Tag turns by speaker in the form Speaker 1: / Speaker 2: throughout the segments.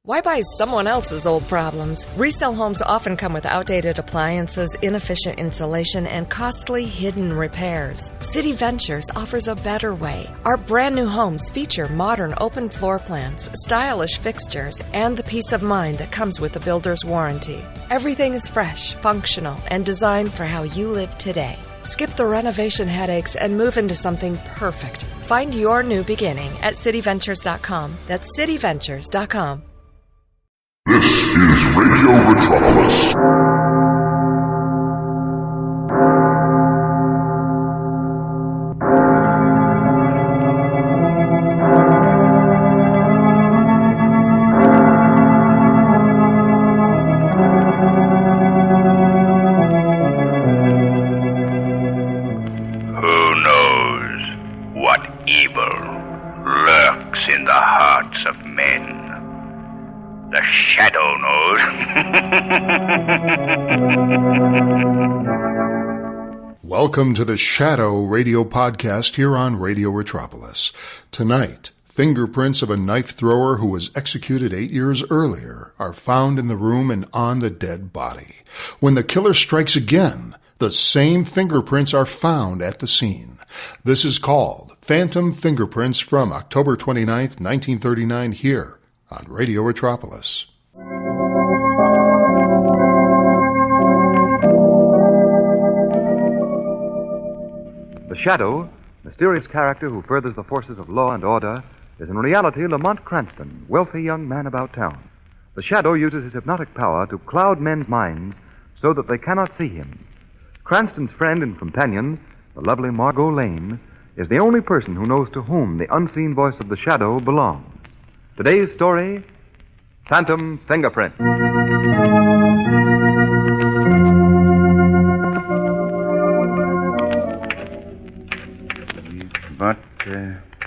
Speaker 1: Why buy someone else's old problems? Resale homes often come with outdated appliances, inefficient insulation, and costly hidden repairs. City Ventures offers a better way. Our brand new homes feature modern open floor plans, stylish fixtures, and the peace of mind that comes with a builder's warranty. Everything is fresh, functional, and designed for how you live today. Skip the renovation headaches and move into something perfect. Find your new beginning at cityventures.com. That's cityventures.com.
Speaker 2: This is Radio Metropolis.
Speaker 3: Who knows what evil lurks in the hearts of men? The Shadow knows.
Speaker 4: Welcome to the Shadow Radio Podcast here on Radio Metropolis. Tonight, fingerprints of a knife thrower who was executed 8 years earlier are found in the room and on the dead body. When the killer strikes again, the same fingerprints are found at the scene. This is called Phantom Fingerprints from October 29th, 1939 here on Radio Metropolis.
Speaker 5: The Shadow, mysterious character who furthers the forces of law and order, is in reality Lamont Cranston, wealthy young man about town. The Shadow uses his hypnotic power to cloud men's minds so that they cannot see him. Cranston's friend and companion, the lovely Margot Lane, is the only person who knows to whom the unseen voice of the Shadow belongs. Today's story, Phantom Fingerprint.
Speaker 3: But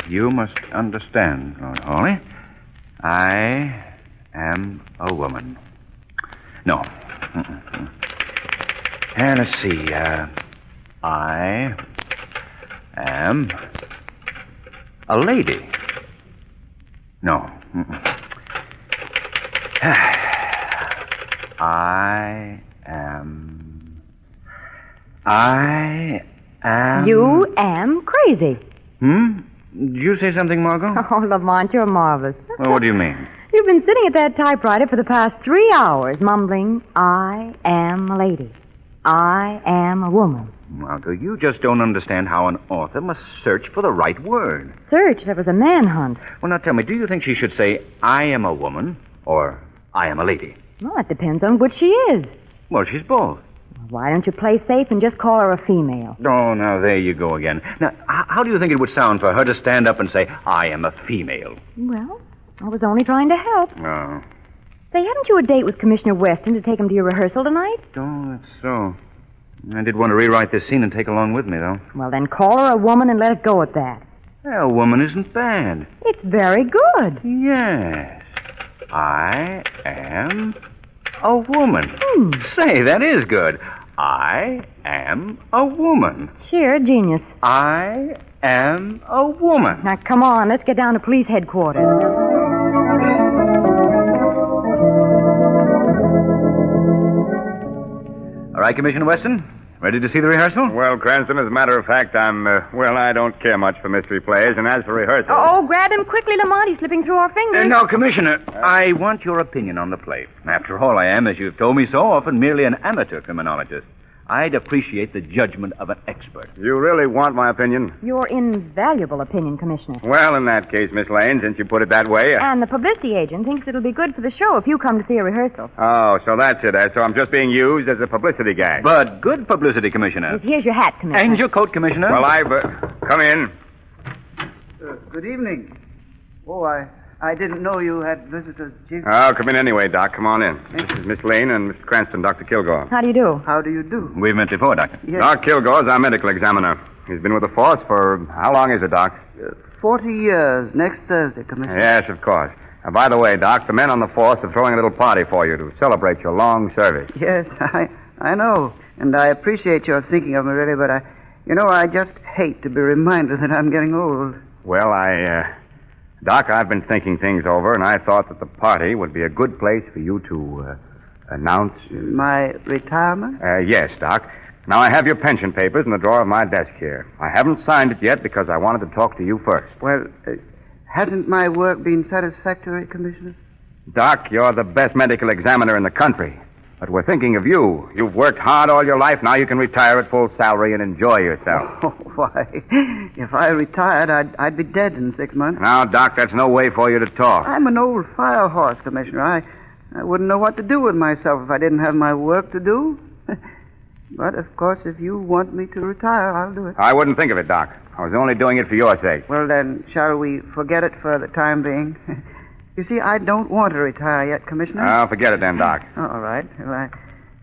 Speaker 3: you must understand, Lord Hawley, I am a woman. No. And let's see. I am a lady. No. I am.
Speaker 6: You am crazy.
Speaker 3: Did you say something, Margot?
Speaker 6: Oh, Lamont, you're marvelous.
Speaker 3: Well, what do you mean?
Speaker 6: You've been sitting at that typewriter for the past 3 hours, mumbling, I am a lady. I am a woman.
Speaker 3: Margot, you just don't understand how an author must search for the right word.
Speaker 6: Search? That was a manhunt.
Speaker 3: Well, now tell me, do you think she should say, I am a woman, or I am a lady?
Speaker 6: Well, that depends on what she is.
Speaker 3: Well, she's both.
Speaker 6: Why don't you play safe and just call her a female?
Speaker 3: Oh, now there you go again. Now, how do you think it would sound for her to stand up and say, I am a female?
Speaker 6: Well, I was only trying to help.
Speaker 3: Oh.
Speaker 6: Say, haven't you a date with Commissioner Weston to take him to your rehearsal tonight?
Speaker 3: Oh, that's so. I did want to rewrite this scene and take along with me, though.
Speaker 6: Well, then call her a woman and let it go at that.
Speaker 3: Well, a woman isn't bad.
Speaker 6: It's very good.
Speaker 3: Yes. I am a woman. Say, that is good. I am a woman.
Speaker 6: Sheer genius.
Speaker 3: I am a woman.
Speaker 6: Now, come on, let's get down to police headquarters.
Speaker 3: All right, Commissioner Weston. Ready to see the rehearsal?
Speaker 7: Well, Cranston, as a matter of fact, I don't care much for mystery plays, and as for rehearsal...
Speaker 6: Oh, grab him quickly, Lamont. He's slipping through our fingers.
Speaker 3: No, Commissioner, I want your opinion on the play. After all, I am, as you've told me so often, merely an amateur criminologist. I'd appreciate the judgment of an expert.
Speaker 7: You really want my opinion?
Speaker 6: Your invaluable opinion, Commissioner.
Speaker 7: Well, in that case, Miss Lane, since you put it that way...
Speaker 6: And the publicity agent thinks it'll be good for the show if you come to see a rehearsal.
Speaker 7: Oh, so that's it. So I'm just being used as a publicity gag.
Speaker 3: But good publicity, Commissioner.
Speaker 6: Here's your hat, Commissioner.
Speaker 3: And your coat, Commissioner.
Speaker 7: Well, come in.
Speaker 8: Good evening. Oh, I didn't know you had visitors, Chief.
Speaker 7: Oh, come in anyway, Doc. Come on in. This is Miss Lane and Mr. Cranston, Dr. Kilgore.
Speaker 6: How do you do?
Speaker 8: How do you do?
Speaker 3: We've met before, Doctor.
Speaker 8: Yes.
Speaker 7: Doc Kilgore's our medical examiner. He's been with the force for... How long is it, Doc?
Speaker 8: 40 years. Next Thursday, Commissioner.
Speaker 7: Yes, of course. By the way, Doc, the men on the force are throwing a little party for you to celebrate your long service.
Speaker 8: Yes, I know. And I appreciate your thinking of me, really, but I just hate to be reminded that I'm getting old.
Speaker 7: Well, Doc, I've been thinking things over, and I thought that the party would be a good place for you to announce...
Speaker 8: My retirement?
Speaker 7: Yes, Doc. Now, I have your pension papers in the drawer of my desk here. I haven't signed it yet because I wanted to talk to you first.
Speaker 8: Well, hasn't my work been satisfactory, Commissioner?
Speaker 7: Doc, you're the best medical examiner in the country. But we're thinking of you. You've worked hard all your life. Now you can retire at full salary and enjoy yourself.
Speaker 8: Oh, why? If I retired, I'd be dead in 6 months.
Speaker 7: Now, Doc, that's no way for you to talk.
Speaker 8: I'm an old fire horse, Commissioner. I wouldn't know what to do with myself if I didn't have my work to do. But, of course, if you want me to retire, I'll do it.
Speaker 7: I wouldn't think of it, Doc. I was only doing it for your sake.
Speaker 8: Well, then, shall we forget it for the time being? You see, I don't want to retire yet, Commissioner.
Speaker 7: Oh, forget it then, Doc.
Speaker 8: All right. Well,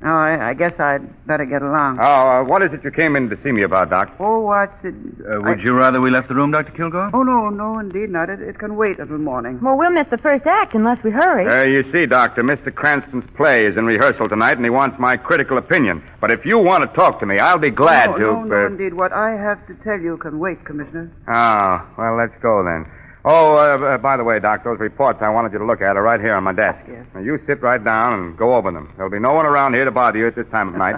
Speaker 8: I guess I'd better get along.
Speaker 7: Oh, what is it you came in to see me about, Doc?
Speaker 8: Oh, what's it?
Speaker 3: Would you rather we left the room, Dr. Kilgore?
Speaker 8: Oh, no, indeed not. It can wait until morning.
Speaker 6: Well, we'll miss the first act unless we hurry.
Speaker 7: You see, Doctor, Mr. Cranston's play is in rehearsal tonight, and he wants my critical opinion. But if you want to talk to me, I'll be glad to...
Speaker 8: No, indeed. What I have to tell you can wait, Commissioner.
Speaker 7: Oh, well, let's go then. Oh, by the way, Doc, those reports I wanted you to look at are right here on my desk.
Speaker 8: Yes.
Speaker 7: Now, you sit right down and go over them. There'll be no one around here to bother you at this time of night.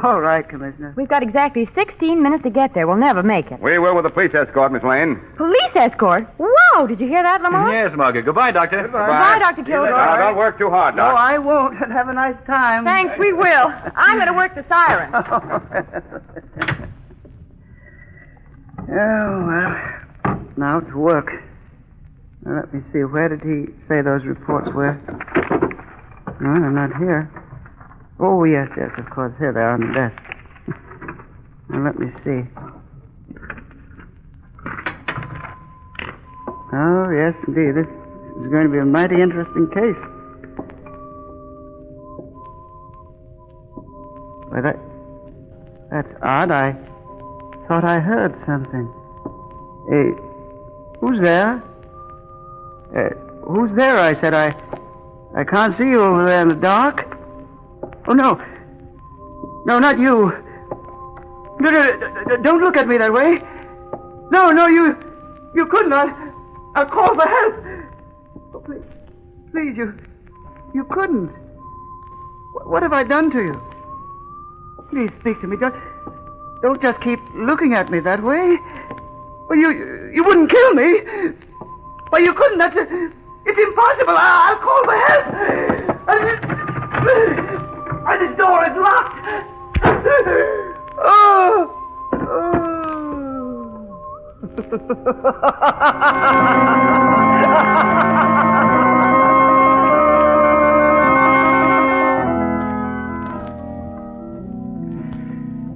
Speaker 8: All right, Commissioner.
Speaker 6: We've got exactly 16 minutes to get there. We'll never make it.
Speaker 7: We will with a police escort, Miss Lane.
Speaker 6: Police escort? Wow, did you hear that, Lamont?
Speaker 3: Yes, Margaret. Goodbye, Doctor.
Speaker 6: Goodbye, Dr. Kilgore.
Speaker 7: Now, don't work too hard,
Speaker 8: No,
Speaker 7: Doc.
Speaker 8: I won't. Have a nice time.
Speaker 6: Thanks, we will. I'm going to work the siren.
Speaker 8: Oh, well, now to work. Now, let me see. Where did he say those reports were? No, they're not here. Oh, yes, of course. Here they are on the desk. Now, let me see. Oh, yes, indeed. This is going to be a mighty interesting case. Why, that's odd. I thought I heard something. Hey, who's there? Who's there? I said. I can't see you over there in the dark. Oh, no. No, not you. No, don't look at me that way. No, you couldn't. I'll call for help. Oh, please, you couldn't. What have I done to you? Please speak to me. Don't just keep looking at me that way. Well, you wouldn't kill me. Well, you couldn't. It's impossible. I'll call for help. This door is locked. Oh.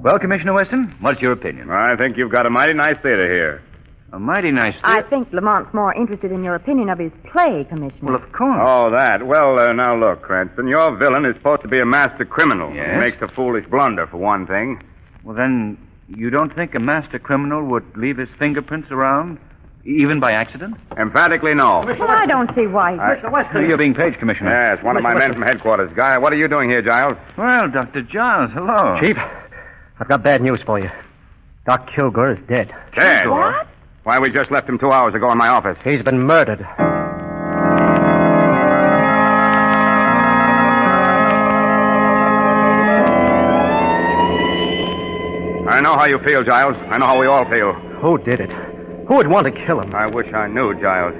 Speaker 3: Well, Commissioner Weston, what's your opinion?
Speaker 7: I think you've got a mighty nice theater here.
Speaker 3: A mighty nice
Speaker 6: I think Lamont's more interested in your opinion of his play, Commissioner.
Speaker 3: Well, of course.
Speaker 7: Oh, that. Well, now look, Cranston, your villain is supposed to be a master criminal.
Speaker 3: Yes?
Speaker 7: He makes a foolish blunder, for one thing.
Speaker 3: Well, then, you don't think a master criminal would leave his fingerprints around, even by accident?
Speaker 7: Emphatically, no.
Speaker 6: Well, I don't see why.
Speaker 3: Mr. Weston. You're being paged, Commissioner.
Speaker 7: Yes, one of my men from headquarters. Guy, what are you doing here, Giles?
Speaker 3: Well, Dr. Giles, hello.
Speaker 9: Chief, I've got bad news for you. Doc Kilgore is dead.
Speaker 7: Dead?
Speaker 6: What?
Speaker 7: Why, we just left him 2 hours ago in my office.
Speaker 9: He's been murdered.
Speaker 7: I know how you feel, Giles. I know how we all feel.
Speaker 9: Who did it? Who would want to kill him?
Speaker 7: I wish I knew, Giles.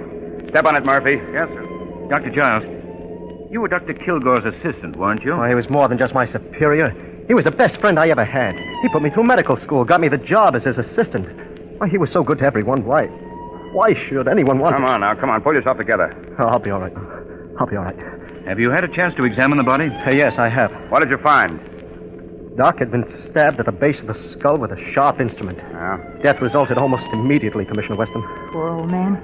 Speaker 7: Step on it, Murphy.
Speaker 3: Yes, sir. Dr. Giles, you were Dr. Kilgore's assistant, weren't you?
Speaker 9: Why, he was more than just my superior. He was the best friend I ever had. He put me through medical school, got me the job as his assistant. Why, he was so good to everyone. Why should anyone want
Speaker 7: Come on now, come on. Pull yourself together.
Speaker 9: Oh, I'll be all right. I'll be all right.
Speaker 3: Have you had a chance to examine the body?
Speaker 9: Yes, I have.
Speaker 7: What did you find?
Speaker 9: Doc had been stabbed at the base of the skull with a sharp instrument.
Speaker 7: Yeah.
Speaker 9: Death resulted almost immediately, Commissioner Weston.
Speaker 6: Poor old man.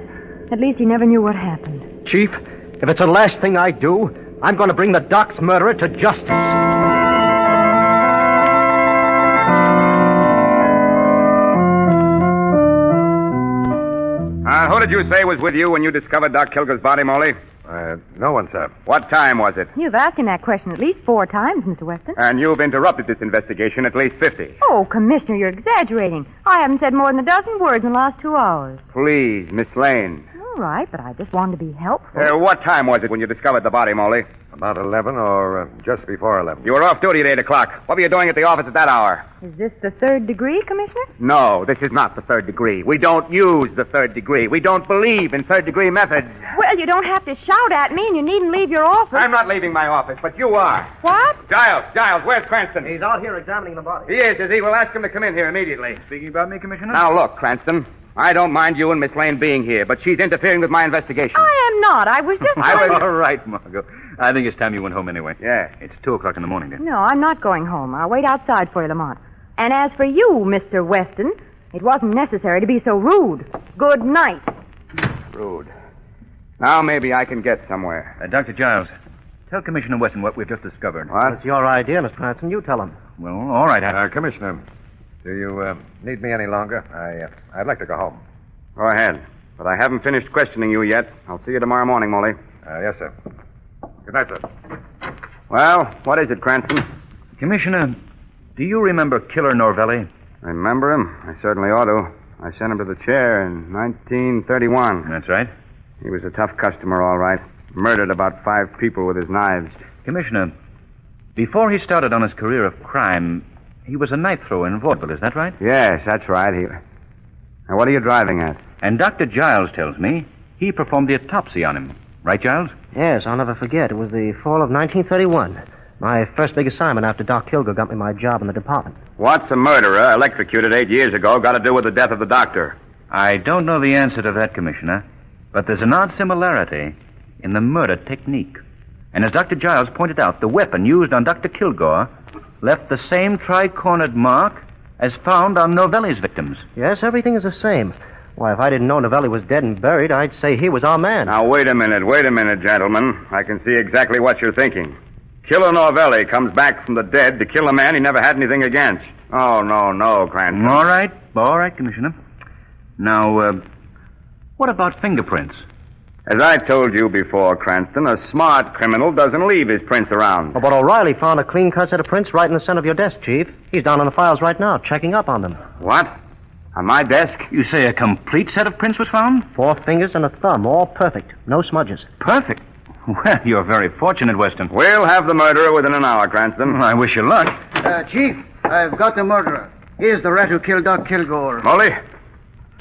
Speaker 6: At least he never knew what happened.
Speaker 9: Chief, if it's the last thing I do, I'm going to bring the Doc's murderer to justice.
Speaker 7: Who did you say was with you when you discovered Doc Kilgore's body, Molly?
Speaker 5: No one, sir.
Speaker 7: What time was it?
Speaker 6: You've asked him that question at least 4 times, Mr. Weston.
Speaker 7: And you've interrupted this investigation at least 50.
Speaker 6: Oh, Commissioner, you're exaggerating. I haven't said more than a dozen words in the last 2 hours.
Speaker 7: Please, Miss Lane.
Speaker 6: All right, but I just wanted to be helpful.
Speaker 7: What time was it when you discovered the body, Molly?
Speaker 10: About 11 or just before 11.
Speaker 7: You were off duty at 8 o'clock. What were you doing at the office at that hour?
Speaker 6: Is this the third degree, Commissioner?
Speaker 7: No, this is not the third degree. We don't use the third degree. We don't believe in third degree methods.
Speaker 6: Well, you don't have to shout at me, and you needn't leave your office.
Speaker 7: I'm not leaving my office, but you are.
Speaker 6: What?
Speaker 7: Giles, where's Cranston?
Speaker 9: He's out here examining the body.
Speaker 7: He is he? We'll ask him to come in here immediately.
Speaker 3: Speaking about me, Commissioner?
Speaker 7: Now, look, Cranston. I don't mind you and Miss Lane being here, but she's interfering with my investigation.
Speaker 6: I am not. I was just trying to...
Speaker 3: All right, Margot. I think it's time you went home anyway.
Speaker 7: Yeah.
Speaker 3: It's 2 o'clock in the morning, dear.
Speaker 6: No, I'm not going home. I'll wait outside for you, Lamont. And as for you, Mr. Weston, it wasn't necessary to be so rude. Good night.
Speaker 7: Rude. Now maybe I can get somewhere.
Speaker 3: Dr. Giles, tell Commissioner Weston what we've just discovered.
Speaker 7: What?
Speaker 9: It's your idea, Miss Cranston. You tell him.
Speaker 3: Well, all right.
Speaker 10: Commissioner, do you need me any longer? I'd like to go home.
Speaker 7: Go ahead. But I haven't finished questioning you yet. I'll see you tomorrow morning, Molly.
Speaker 10: Yes, sir. Good night, sir.
Speaker 7: Well, what is it, Cranston?
Speaker 3: Commissioner, do you remember Killer Norvelli?
Speaker 7: Remember him? I certainly ought to. I sent him to the chair in 1931.
Speaker 3: That's right.
Speaker 7: He was a tough customer, all right. Murdered about 5 people with his knives.
Speaker 3: Commissioner, before he started on his career of crime, he was a knife thrower in vaudeville, is that right?
Speaker 7: Yes, that's right. Now, what are you driving at?
Speaker 3: And Dr. Giles tells me he performed the autopsy on him. Right, Giles?
Speaker 9: Yes, I'll never forget. It was the fall of 1931. My first big assignment after Doc Kilgore got me my job in the department.
Speaker 7: What's a murderer electrocuted 8 years ago got to do with the death of the doctor?
Speaker 3: I don't know the answer to that, Commissioner, but there's an odd similarity in the murder technique. And as Dr. Giles pointed out, the weapon used on Dr. Kilgore left the same tri-cornered mark as found on Novelli's victims.
Speaker 9: Yes, everything is the same. Why, if I didn't know Novelli was dead and buried, I'd say he was our man.
Speaker 7: Now, wait a minute, gentlemen. I can see exactly what you're thinking. Killer Novelli comes back from the dead to kill a man he never had anything against. Oh, no, Cranston.
Speaker 3: All right, Commissioner. Now, what about fingerprints?
Speaker 7: As I told you before, Cranston, a smart criminal doesn't leave his prints around.
Speaker 9: Oh, but O'Reilly found a clean-cut set of prints right in the center of your desk, Chief. He's down on the files right now, checking up on them.
Speaker 7: What? On my desk?
Speaker 3: You say a complete set of prints was found?
Speaker 9: 4 fingers and a thumb, all perfect. No smudges.
Speaker 3: Perfect? Well, you're very fortunate, Weston.
Speaker 7: We'll have the murderer within an hour, Cranston.
Speaker 3: I wish you luck.
Speaker 8: Chief, I've got the murderer. Here's the rat who killed Doc Kilgore.
Speaker 7: Molly?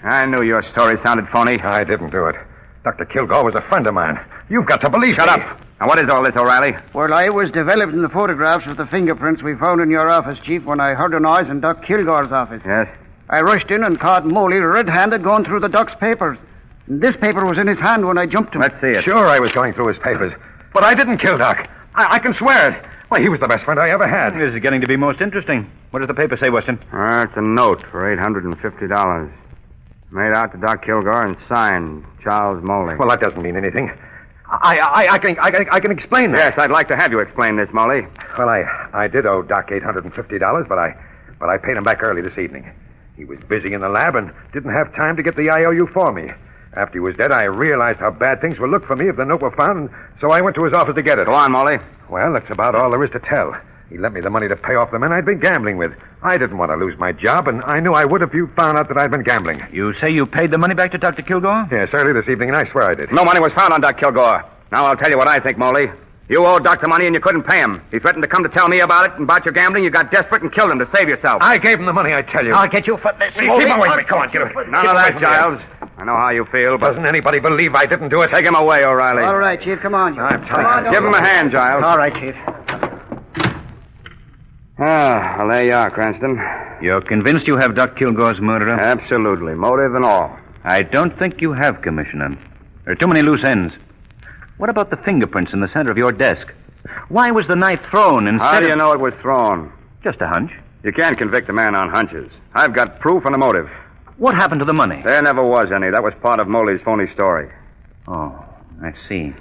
Speaker 7: I knew your story sounded phony.
Speaker 10: I didn't do it. Dr. Kilgore was a friend of mine. You've got to believe
Speaker 7: Shut
Speaker 10: me.
Speaker 7: up. Now, what is all this, O'Reilly?
Speaker 8: Well, I was developing the photographs of the fingerprints we found in your office, Chief, when I heard a noise in Doc Kilgore's office.
Speaker 7: Yes?
Speaker 8: I rushed in and caught Moley red-handed going through the Doc's papers. And this paper was in his hand when I jumped him.
Speaker 7: Let's see it.
Speaker 10: Sure, I was going through his papers. But I didn't kill Doc. I can swear it. Why, he was the best friend I ever had.
Speaker 3: This is getting to be most interesting. What does the paper say, Weston?
Speaker 7: It's a note for $850. Made out to Doc Kilgore and signed Charles Moley.
Speaker 10: Well, that doesn't mean anything. I can explain that.
Speaker 7: Yes, I'd like to have you explain this, Moley.
Speaker 10: Well, I did owe Doc $850, but I paid him back early this evening. He was busy in the lab and didn't have time to get the IOU for me. After he was dead, I realized how bad things would look for me if the note were found, so I went to his office to get it.
Speaker 7: Go on, Moley.
Speaker 10: Well, that's about all there is to tell. He lent me the money to pay off the men I'd been gambling with. I didn't want to lose my job, and I knew I would if you found out that I'd been gambling.
Speaker 3: You say you paid the money back to Dr. Kilgore?
Speaker 10: Yes, early this evening, and I swear I did.
Speaker 7: No money was found on Doc Kilgore. Now I'll tell you what I think, Moley. You owed Doctor money and you couldn't pay him. He threatened to come to tell me about it and about your gambling. You got desperate and killed him to save yourself.
Speaker 10: I gave him the money, I tell you.
Speaker 9: I'll get you for this.
Speaker 10: Keep away from me. Come on, get him.
Speaker 7: None of that, Giles. I know how you feel, but...
Speaker 10: Doesn't anybody believe I didn't do it?
Speaker 7: Take him away, O'Reilly.
Speaker 8: All right, Chief, come on.
Speaker 10: I'm tired.
Speaker 7: Give him a hand, Giles.
Speaker 9: All right, Chief.
Speaker 7: Well, there you are, Cranston.
Speaker 3: You're convinced you have Doc Kilgore's murderer?
Speaker 7: Absolutely. Motive and all.
Speaker 3: I don't think you have, Commissioner. There are too many loose ends. What about the fingerprints in the center of your desk? Why was the knife thrown instead
Speaker 7: How do you
Speaker 3: of...
Speaker 7: know it was thrown?
Speaker 3: Just a hunch.
Speaker 7: You can't convict a man on hunches. I've got proof and a motive.
Speaker 3: What happened to the money?
Speaker 7: There never was any. That was part of Moley's phony story.
Speaker 3: Oh, I see.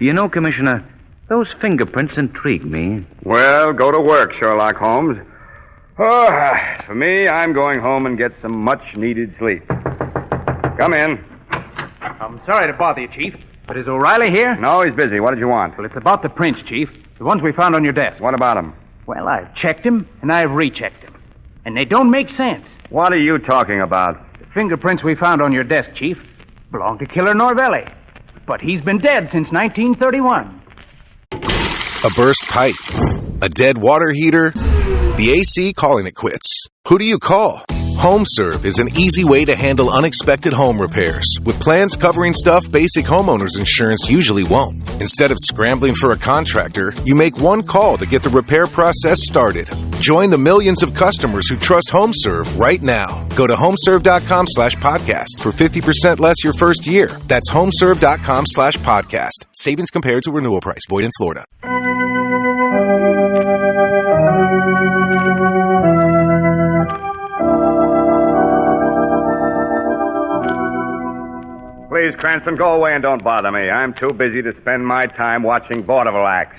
Speaker 3: You know, Commissioner, those fingerprints intrigue me.
Speaker 7: Well, go to work, Sherlock Holmes. Oh, for me, I'm going home and get some much-needed sleep. Come in.
Speaker 11: I'm sorry to bother you, Chief, but is O'Reilly here?
Speaker 7: No, he's busy. What did you want?
Speaker 11: Well, it's about the prints, Chief. The ones we found on your desk.
Speaker 7: What about them?
Speaker 11: Well, I've checked them, and I've rechecked them. And they don't make sense.
Speaker 7: What are you talking about?
Speaker 11: The fingerprints we found on your desk, Chief. Belonged to Killer Norvelli. But he's been dead since 1931.
Speaker 12: A burst pipe, a dead water heater, the AC calling it quits. Who do you call? HomeServe is an easy way to handle unexpected home repairs with plans covering stuff basic homeowners insurance usually won't. Instead of scrambling for a contractor, you make one call to get the repair process started. Join the millions of customers who trust HomeServe right now. Go to homeserve.com/podcast for 50% less your first year. That's homeserve.com/podcast. Savings compared to renewal price. Void in Florida.
Speaker 7: Please, Cranston, go away and don't bother me. I'm too busy to spend my time watching vaudeville acts.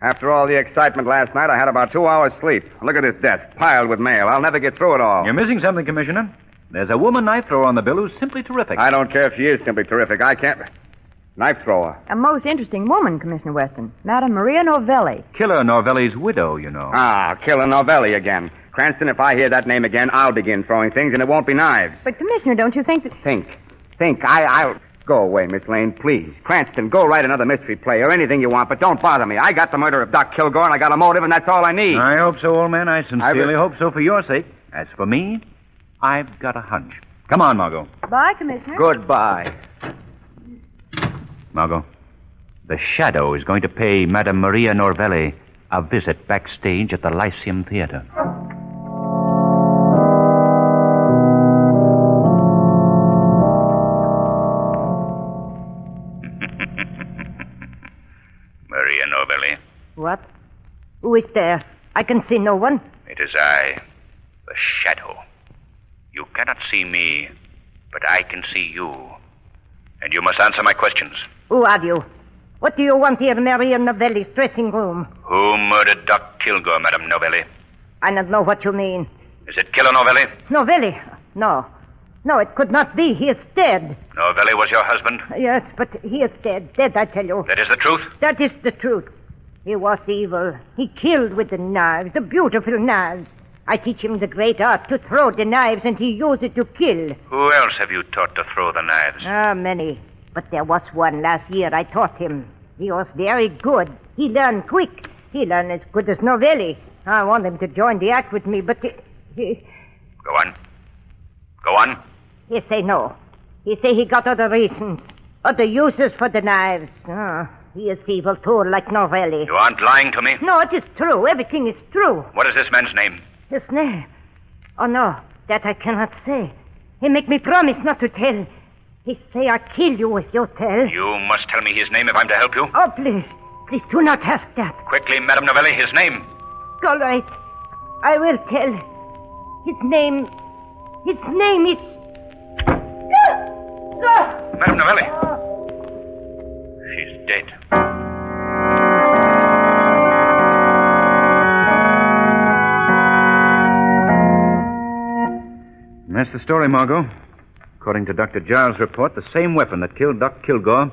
Speaker 7: After all the excitement last night, I had about 2 hours sleep. Look at this desk, piled with mail. I'll never get through it all.
Speaker 3: You're missing something, Commissioner. There's a woman knife thrower on the bill who's simply terrific.
Speaker 7: I don't care if she is simply terrific. I can't... Knife thrower.
Speaker 6: A most interesting woman, Commissioner Weston. Madame Maria Novelli.
Speaker 3: Killer Norvelli's widow, you know.
Speaker 7: Ah, Killer Novelli again. Cranston, if I hear that name again, I'll begin throwing things, and it won't be knives.
Speaker 6: But, Commissioner, don't you think that...
Speaker 7: Think. I'll... Go away, Miss Lane, please. Cranston, go write another mystery play or anything you want, but don't bother me. I got the murder of Doc Kilgore, and I got a motive, and that's all I need.
Speaker 3: I hope so, old man. I sincerely hope so for your sake. As for me, I've got a hunch. Come on, Margot.
Speaker 6: Bye, Commissioner.
Speaker 7: Goodbye.
Speaker 3: Margot, the Shadow is going to pay Madame Maria Norvelli a visit backstage at the Lyceum Theater.
Speaker 13: Maria Norvelli.
Speaker 14: What? Who is there? I can see no one.
Speaker 13: It is I, the Shadow. You cannot see me, but I can see you. And you must answer my questions.
Speaker 14: Who are you? What do you want here in Maria Novelli's dressing room?
Speaker 13: Who murdered Doc Kilgore, Madame Novelli?
Speaker 14: I don't know what you mean.
Speaker 13: Is it Killer Novelli?
Speaker 14: Novelli? No. No, it could not be. He is dead.
Speaker 13: Novelli was your husband?
Speaker 14: Yes, but he is dead. Dead, I tell you.
Speaker 13: That is the truth?
Speaker 14: That is the truth. He was evil. He killed with the knives, the beautiful knives. I teach him the great art to throw the knives, and he used it to kill.
Speaker 13: Who else have you taught to throw the knives?
Speaker 14: Many. But there was one last year I taught him. He was very good. He learned quick. He learned as good as Novelli. I want him to join the act with me, but he...
Speaker 13: Go on. Go on.
Speaker 14: He say no. He say he got other reasons. Other uses for the knives. He is evil too, like Novelli.
Speaker 13: You aren't lying to me?
Speaker 14: No, it is true. Everything is true.
Speaker 13: What is this man's name?
Speaker 14: His name? Oh, no. That I cannot say. He make me promise not to tell. He say I kill you if you tell.
Speaker 13: You must tell me his name if I'm to help you.
Speaker 14: Oh, please. Please do not ask that.
Speaker 13: Quickly, Madame Novelli, his name.
Speaker 14: All right. I will tell. His name is...
Speaker 13: Madame Novelli. She's dead.
Speaker 3: And that's the story, Margot. According to Dr. Giles' report, the same weapon that killed Doc Kilgore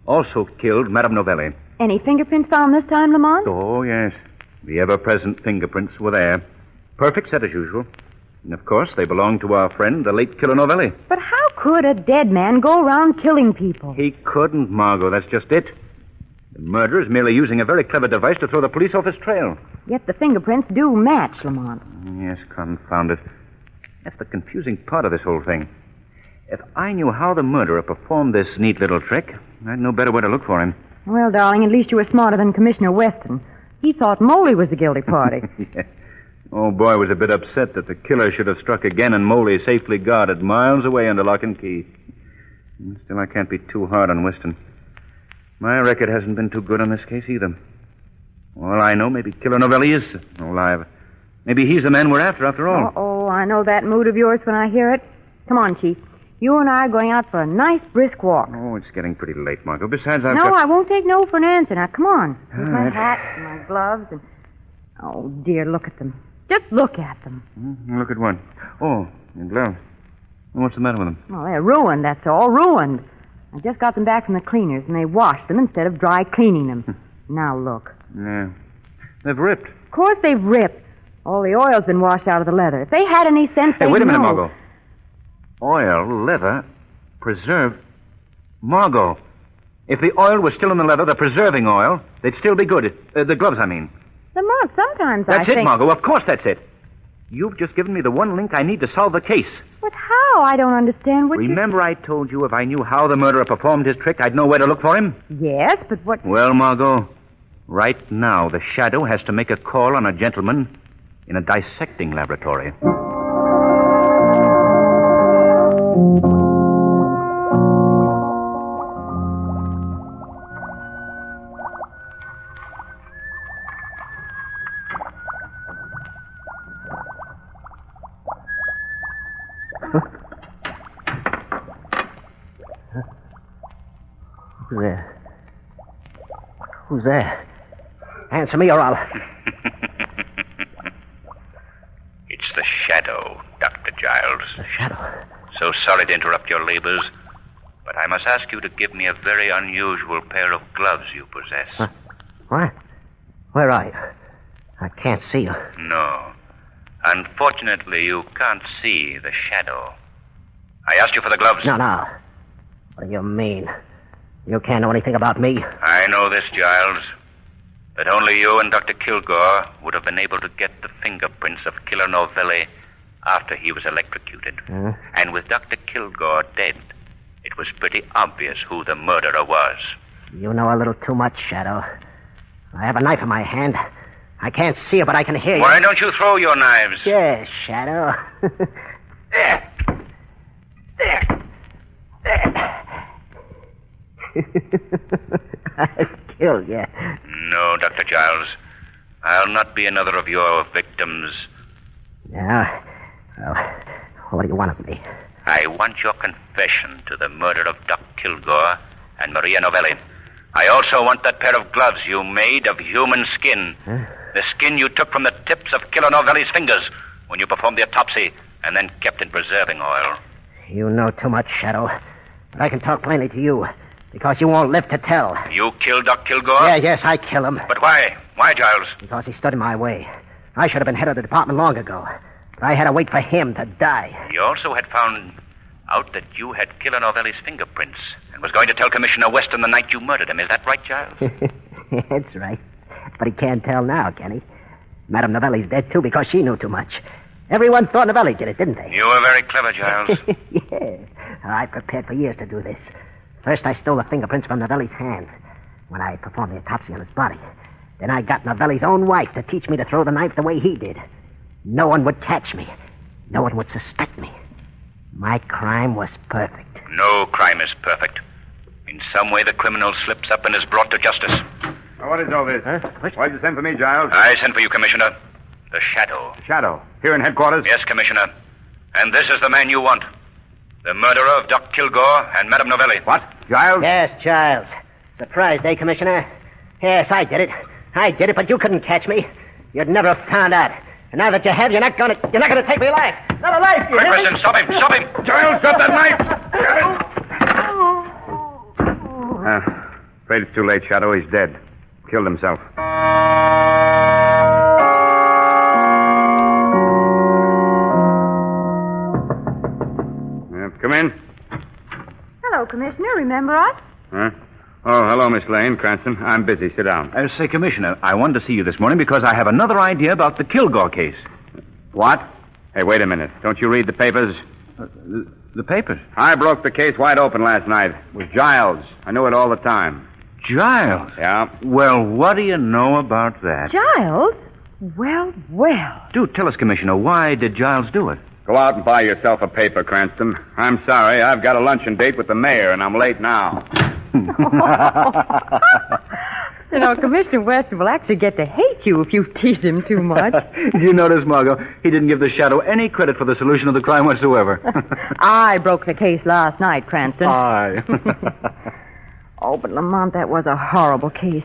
Speaker 3: also killed Madame Novelli.
Speaker 6: Any fingerprints found this time, Lamont?
Speaker 3: Oh, yes. The ever-present fingerprints were there. Perfect set as usual. And, of course, they belonged to our friend, the late Killer Novelli.
Speaker 6: But how could a dead man go around killing people?
Speaker 3: He couldn't, Margot. That's just it. The murderer is merely using a very clever device to throw the police off his trail.
Speaker 6: Yet the fingerprints do match, Lamont.
Speaker 3: Yes, confound it. That's the confusing part of this whole thing. If I knew how the murderer performed this neat little trick, I'd know better where to look for him.
Speaker 6: Well, darling, at least you were smarter than Commissioner Weston. He thought Moley was the guilty party.
Speaker 3: Yeah. Old boy was a bit upset that the killer should have struck again and Moley safely guarded miles away under lock and key. Still, I can't be too hard on Weston. My record hasn't been too good on this case either. All I know, maybe Killer Novelli is alive. Maybe he's the man we're after all.
Speaker 6: Oh, I know that mood of yours when I hear it. Come on, Chief. You and I are going out for a nice brisk walk.
Speaker 3: Oh, it's getting pretty late, Margot. Besides, I've
Speaker 6: No,
Speaker 3: got...
Speaker 6: I won't take no for an answer. Now, come on. Here's my
Speaker 3: right.
Speaker 6: hat and my gloves and... Oh, dear, look at them. Just look at them.
Speaker 3: Look at what? Oh, your gloves. What's the matter with them?
Speaker 6: Oh, they're ruined, that's all. Ruined. I just got them back from the cleaners, and they washed them instead of dry cleaning them. Now, look.
Speaker 3: Yeah. They've ripped.
Speaker 6: Of course they've ripped. All the oil's been washed out of the leather. If they had any sense,
Speaker 3: Hey,
Speaker 6: they'd
Speaker 3: wait a minute,
Speaker 6: know.
Speaker 3: Margot. Oil, leather, Preserved? Margot, if the oil was still in the leather, the preserving oil, they'd still be good. The gloves, I mean.
Speaker 6: Lamont, sometimes I
Speaker 3: That's
Speaker 6: think...
Speaker 3: it, Margot. Of course that's it. You've just given me the one link I need to solve the case.
Speaker 6: But how? I don't understand what
Speaker 3: Remember I told you if I knew how the murderer performed his trick, I'd know where to look for him?
Speaker 6: Yes, but what...
Speaker 3: Well, Margot, right now the Shadow has to make a call on a gentleman in a dissecting laboratory.
Speaker 9: Who's there? Who's there? Answer me or I'll...
Speaker 13: It's the Shadow, Dr. Giles.
Speaker 9: The Shadow?
Speaker 13: So sorry to interrupt your labors, but I must ask you to give me a very unusual pair of gloves you possess.
Speaker 9: Huh? What? Where are you? I can't see you.
Speaker 13: No. Unfortunately, you can't see the Shadow. I asked you for the gloves.
Speaker 9: No. What do you mean? You can't know anything about me.
Speaker 13: I know this, Giles. That only you and Dr. Kilgore would have been able to get the fingerprints of Killer Novelli after he was electrocuted.
Speaker 9: Huh?
Speaker 13: And with Dr. Kilgore dead, it was pretty obvious who the murderer was.
Speaker 9: You know a little too much, Shadow. I have a knife in my hand. I can't see you, but I can hear you.
Speaker 13: Why don't you throw your knives?
Speaker 9: Yes, Shadow. There. I'll kill you.
Speaker 13: No, Dr. Giles. I'll not be another of your victims.
Speaker 9: Yeah? Well, what do you want of me?
Speaker 13: I want your confession to the murder of Doc Kilgore and Maria Novelli. I also want that pair of gloves you made of human skin.
Speaker 9: Huh?
Speaker 13: The skin you took from the tips of Killer Novelli's fingers when you performed the autopsy and then kept in preserving oil.
Speaker 9: You know too much, Shadow. But I can talk plainly to you, because you won't live to tell.
Speaker 13: You killed Doc Kilgore?
Speaker 9: Yes, I kill him.
Speaker 13: But why? Why, Giles?
Speaker 9: Because he stood in my way. I should have been head of the department long ago. But I had to wait for him to die.
Speaker 13: You also had found out that you had Killer Novelli's fingerprints and was going to tell Commissioner Weston the night you murdered him. Is that right, Giles?
Speaker 9: That's right. But he can't tell now, can he? Madame Novelli's dead, too, because she knew too much. Everyone thought Novelli did it, didn't they?
Speaker 13: You were very clever, Giles.
Speaker 9: Yes. I prepared for years to do this. First, I stole the fingerprints from Novelli's hands when I performed the autopsy on his body. Then I got Novelli's own wife to teach me to throw the knife the way he did. No one would catch me. No one would suspect me. My crime was perfect.
Speaker 13: No crime is perfect. In some way, the criminal slips up and is brought to justice.
Speaker 7: Now, what is all this?
Speaker 9: Huh?
Speaker 7: Why'd you send for me, Giles?
Speaker 13: I sent for you, Commissioner. The Shadow.
Speaker 7: Shadow. Here in headquarters?
Speaker 13: Yes, Commissioner. And this is the man you want. The murderer of Doc Kilgore and Madame Novelli.
Speaker 7: What? Giles?
Speaker 9: Yes, Giles. Surprised, eh, Commissioner? Yes, I did it, but you couldn't catch me. You'd never have found out. And now that you have, you're not gonna take me alive. Not alive, you
Speaker 13: Quick,
Speaker 9: hear me?
Speaker 13: Preston, stop him! Stop him!
Speaker 7: Giles, drop that knife! Afraid it's too late, Shadow. He's dead. Killed himself. Come in.
Speaker 6: Hello, Commissioner. Remember us?
Speaker 7: Huh? Oh, hello, Miss Lane. Cranston. I'm busy. Sit down.
Speaker 3: Say, Commissioner, I wanted to see you this morning because I have another idea about the Kilgore case.
Speaker 7: What? Hey, wait a minute. Don't you read the papers?
Speaker 3: The papers?
Speaker 7: I broke the case wide open last night. It was Giles. I knew it all the time.
Speaker 3: Giles?
Speaker 7: Yeah.
Speaker 3: Well, what do you know about that?
Speaker 6: Giles? Well.
Speaker 3: Do tell us, Commissioner, why did Giles do it?
Speaker 7: Go out and buy yourself a paper, Cranston. I'm sorry. I've got a luncheon date with the mayor, and I'm late now.
Speaker 6: You know, Commissioner Weston will actually get to hate you if you tease him too much.
Speaker 3: Did you notice, Margot? He didn't give the Shadow any credit for the solution of the crime whatsoever.
Speaker 6: I broke the case last night, Cranston.
Speaker 3: Aye.
Speaker 6: Oh, but Lamont, that was a horrible case.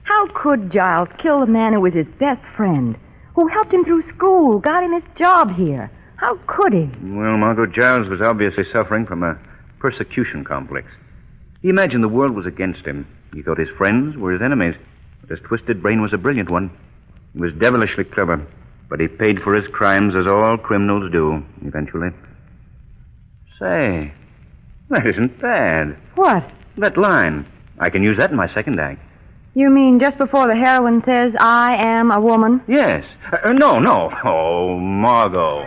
Speaker 6: How could Giles kill the man who was his best friend, who helped him through school, got him his job here? How could he?
Speaker 3: Well, Margot, Giles was obviously suffering from a persecution complex. He imagined the world was against him. He thought his friends were his enemies. But his twisted brain was a brilliant one. He was devilishly clever. But he paid for his crimes as all criminals do, eventually. Say, That isn't bad.
Speaker 6: What?
Speaker 3: That line. I can use that in my second act.
Speaker 6: You mean just before the heroine says, I am a woman?
Speaker 3: Yes. No. Oh, Margot.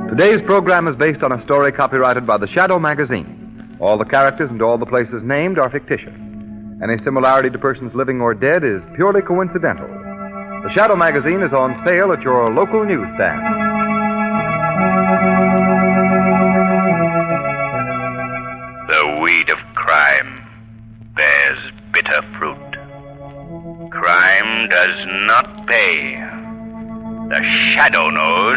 Speaker 5: Today's program is based on a story copyrighted by the Shadow magazine. All the characters and all the places named are fictitious. Any similarity to persons living or dead is purely coincidental. The Shadow magazine is on sale at your local newsstand.
Speaker 13: The weed of crime bears bitter fruit. Crime does not pay. The Shadow knows.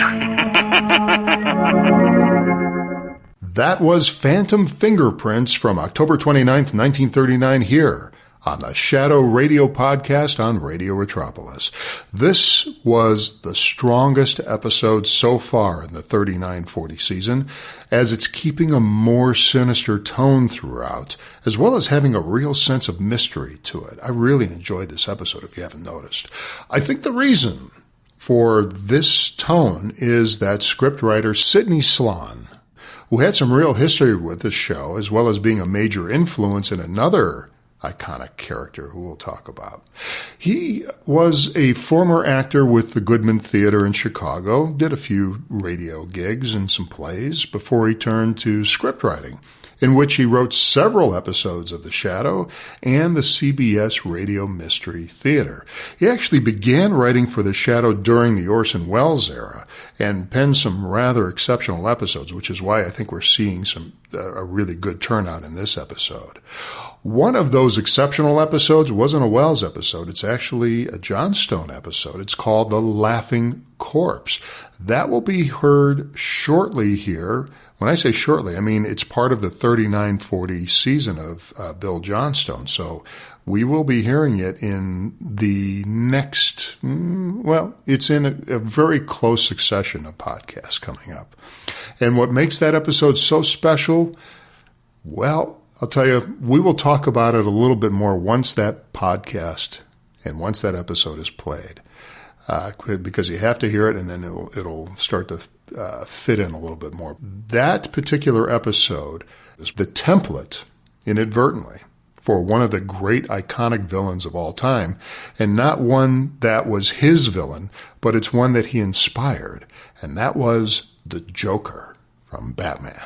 Speaker 4: That was Phantom Fingerprints from October 29th, 1939 here on the Shadow Radio Podcast on Radio Retropolis. This was the strongest episode so far in the 39-40 season, as it's keeping a more sinister tone throughout, as well as having a real sense of mystery to it. I really enjoyed this episode, if you haven't noticed. I think the reason for this tone is that scriptwriter Sidney Sion, who had some real history with this show, as well as being a major influence in another iconic character who we'll talk about. He was a former actor with the Goodman Theater in Chicago, did a few radio gigs and some plays before he turned to scriptwriting, in which he wrote several episodes of The Shadow and the CBS Radio Mystery Theater. He actually began writing for The Shadow during the Orson Welles era and penned some rather exceptional episodes, which is why I think we're seeing a really good turnout in this episode. One of those exceptional episodes wasn't a Welles episode. It's actually a Johnstone episode. It's called The Laughing Corpse. That will be heard shortly here. When I say shortly, I mean it's part of the 39-40 season of Bill Johnstone. So we will be hearing it in the next, it's in a very close succession of podcasts coming up. And what makes that episode so special, well, I'll tell you, we will talk about it a little bit more once that podcast and once that episode is played, because you have to hear it and then it'll start to fit in a little bit more. That particular episode is the template, inadvertently, for one of the great iconic villains of all time, and not one that was his villain, but it's one that he inspired, and that was the Joker from Batman.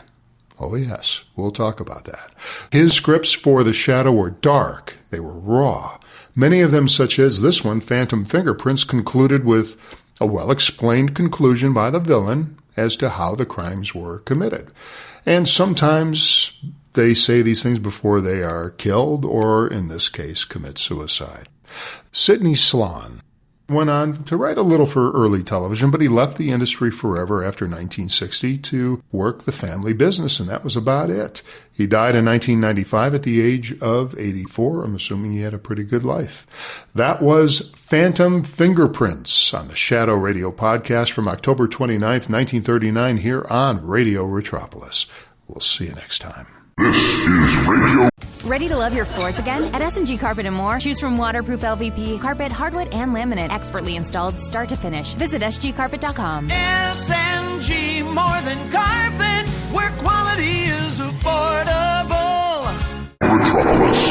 Speaker 4: Oh, yes, we'll talk about that. His scripts for The Shadow were dark. They were raw. Many of them, such as this one, Phantom Fingerprints, concluded with a well-explained conclusion by the villain as to how the crimes were committed. And sometimes they say these things before they are killed or, in this case, commit suicide. Sidney Sion went on to write a little for early television, but he left the industry forever after 1960 to work the family business, and that was about it. He died in 1995 at the age of 84. I'm assuming he had a pretty good life. That was Phantom Fingerprints on the Shadow Radio Podcast from October 29th, 1939 here on Radio Retropolis. We'll see you next time.
Speaker 2: This is Radio.
Speaker 15: Ready to love your floors again? At S&G Carpet & More, choose from waterproof LVP, carpet, hardwood, and laminate. Expertly installed start to finish. Visit sgcarpet.com.
Speaker 16: S&G, more than carpet, where quality is affordable.